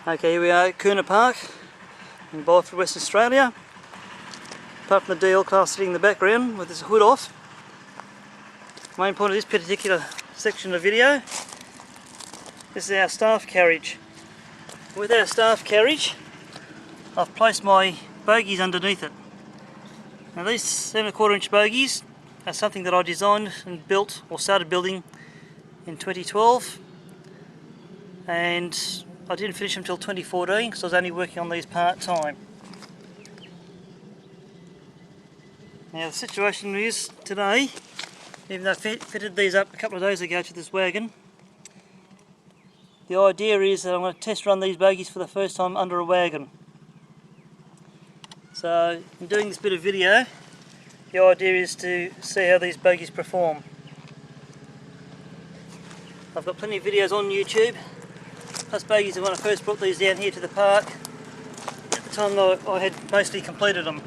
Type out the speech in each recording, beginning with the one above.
Okay, here we are at Cohunu Park in Byford, Western Australia. Apart from the DL class sitting in the background with his hood off. Main point of this particular section of the video, this is our staff carriage. With our staff carriage, I've placed my bogies underneath it. Now these 7¼ inch bogies are something that I designed and built, or started building, in 2012, and I didn't finish them until 2014 because I was only working on these part-time. Now the situation is today, even though I fitted these up a couple of days ago to this wagon, the idea is that I'm going to test run these bogies for the first time under a wagon. So in doing this bit of video, the idea is to see how these bogies perform. I've got plenty of videos on YouTube, plus bogies when I first brought these down here to the park, at the time I had mostly completed them.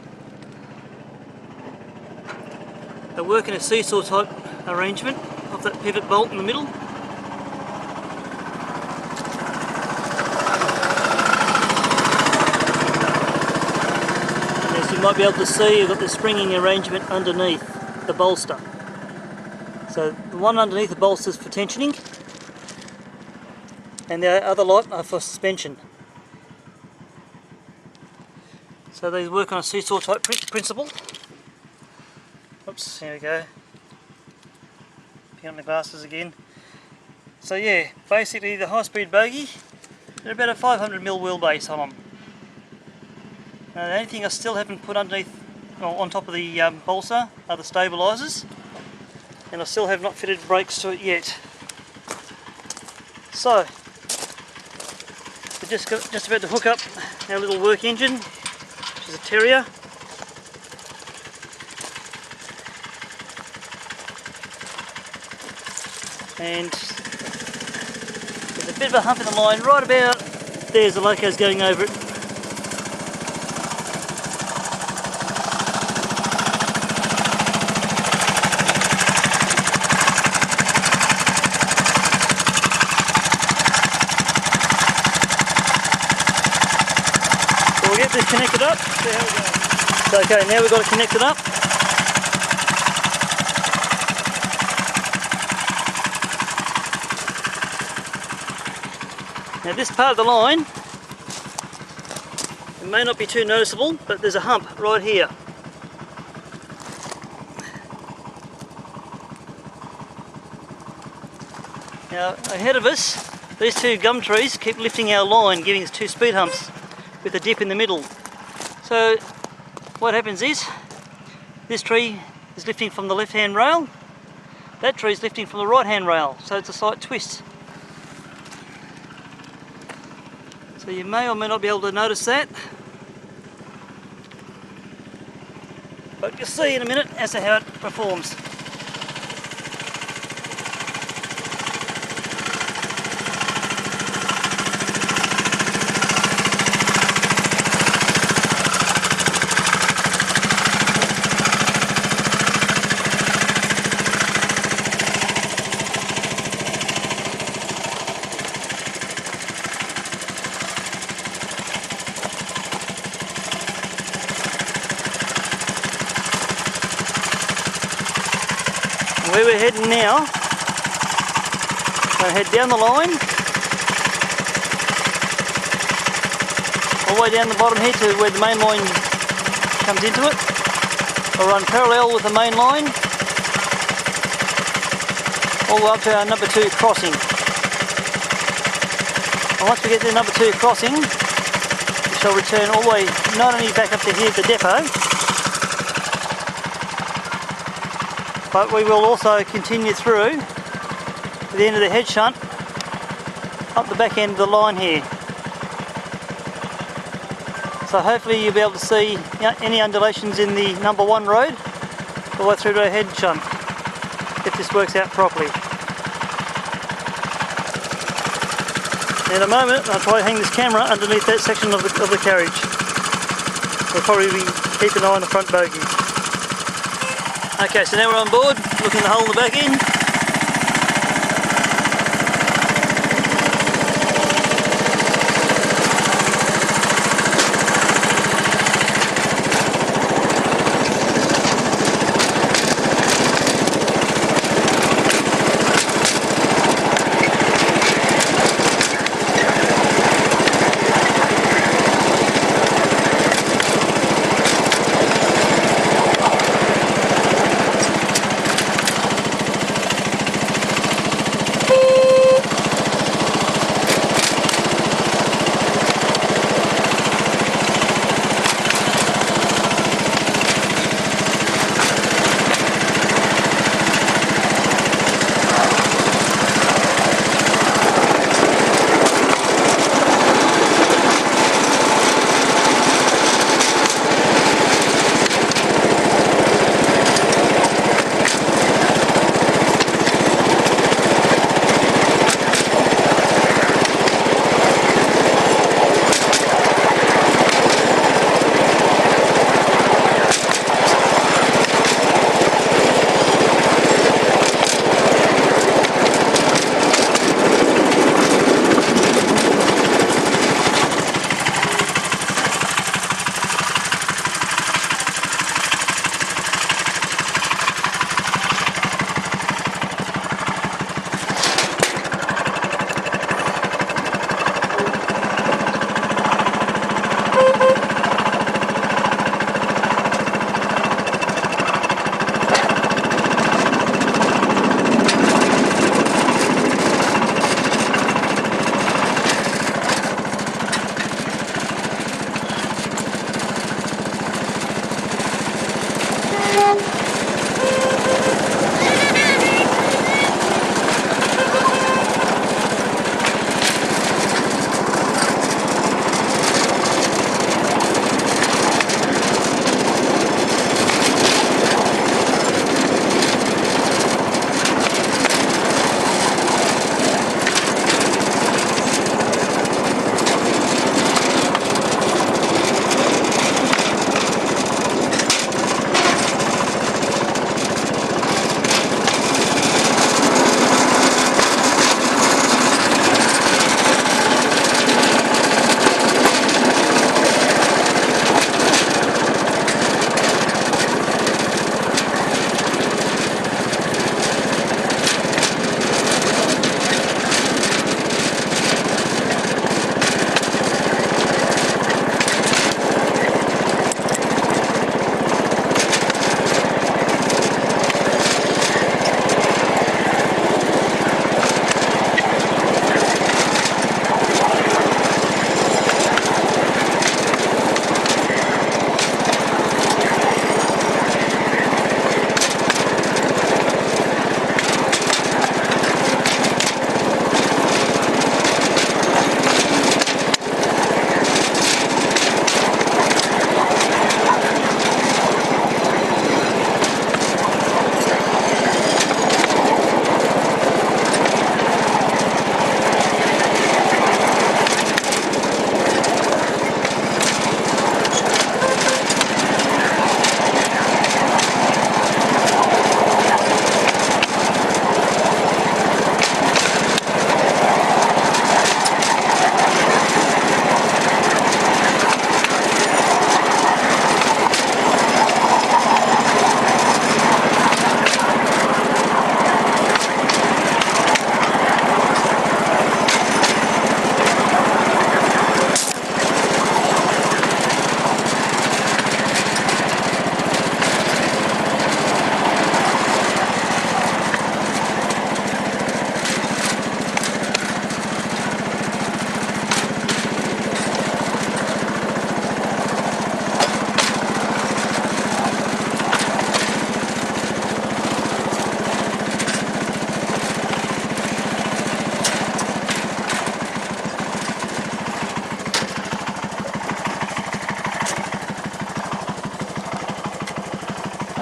They work in a seesaw type arrangement of that pivot bolt in the middle. As you might be able to see, you've got the springing arrangement underneath the bolster. So the one underneath the bolster is for tensioning, and the other lot are for suspension. So they work on a seesaw type principle. Oops, here we go. Behind the glasses again. So yeah, basically the high-speed bogie, they're about a 500mm wheelbase on them. Now the only thing I still haven't put underneath, or on top of the bolster, are the stabilisers, and I still have not fitted brakes to it yet. So we're just about to hook up our little work engine, which is a Terrier. And there's a bit of a hump in the line right about there's the locos going over it. So we'll get this connected up, see how we go. So okay, now we've got it connected up. Now this part of the line, it may not be too noticeable, but there's a hump right here. Now ahead of us, these two gum trees keep lifting our line, giving us two speed humps with a dip in the middle. So what happens is, this tree is lifting from the left hand rail, that tree is lifting from the right hand rail, so it's a slight twist. So you may or may not be able to notice that, but you'll see in a minute as to how it performs. Where we're heading now, we'll head down the line, all the way down the bottom here to where the main line comes into it. We'll run parallel with the main line, all the way up to our number 2 crossing. And once we get to the number 2 crossing, we shall return all the way, not only back up to here at the depot, but we will also continue through to the end of the head shunt, up the back end of the line here. So hopefully you'll be able to see any undulations in the number 1 road, all the way through to a head shunt, if this works out properly. In a moment, I'll try to hang this camera underneath that section of the carriage. We'll probably keep an eye on the front bogie. Okay, so now we're on board, looking at the hole in the back end.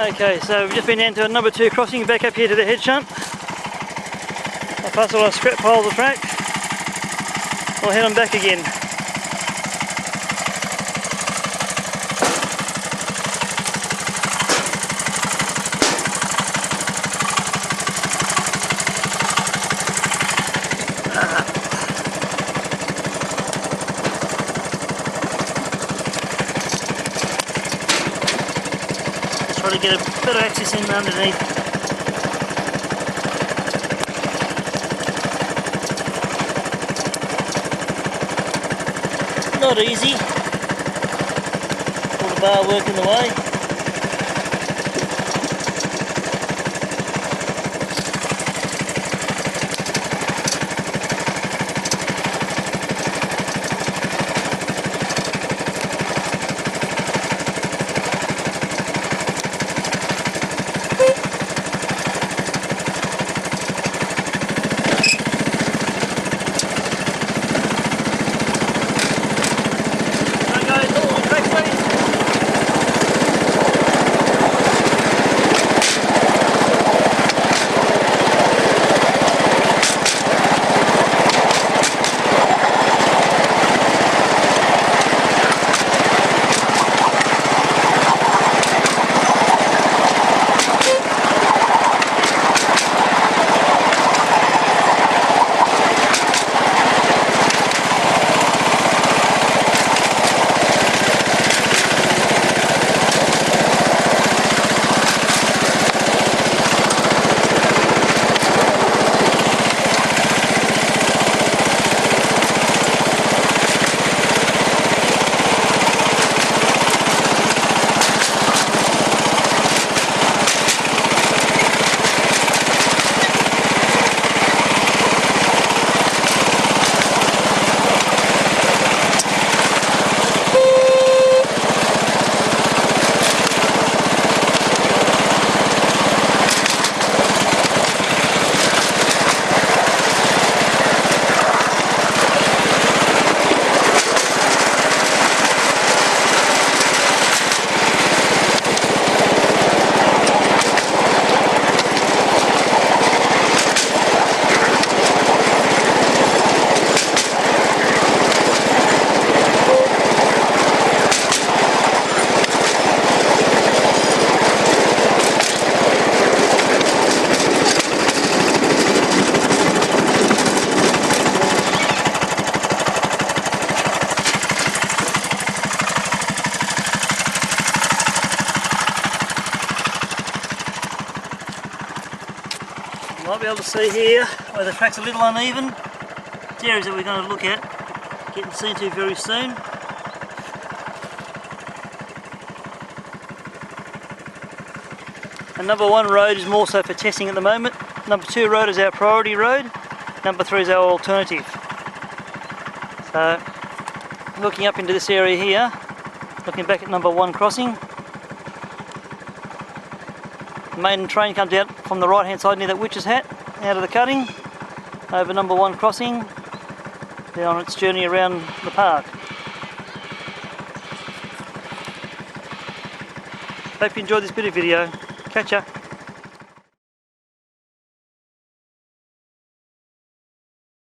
Okay, so we've just been down to a number 2 crossing, back up here to the head shunt. I'll pass all our scrap piles of track. We'll head on back again. Try to get a better access in underneath. Not easy. All the bar work in the way. You might be able to see here where the track's a little uneven. It's areas that we're going to look at getting seen to very soon. And number 1 road is more so for testing at the moment. Number 2 road is our priority road. Number 3 is our alternative. So looking up into this area here, looking back at number 1 crossing. The main train comes out from the right hand side near that witch's hat, out of the cutting, over number 1 crossing, then on its journey around the park. Hope you enjoyed this bit of video. Catch ya.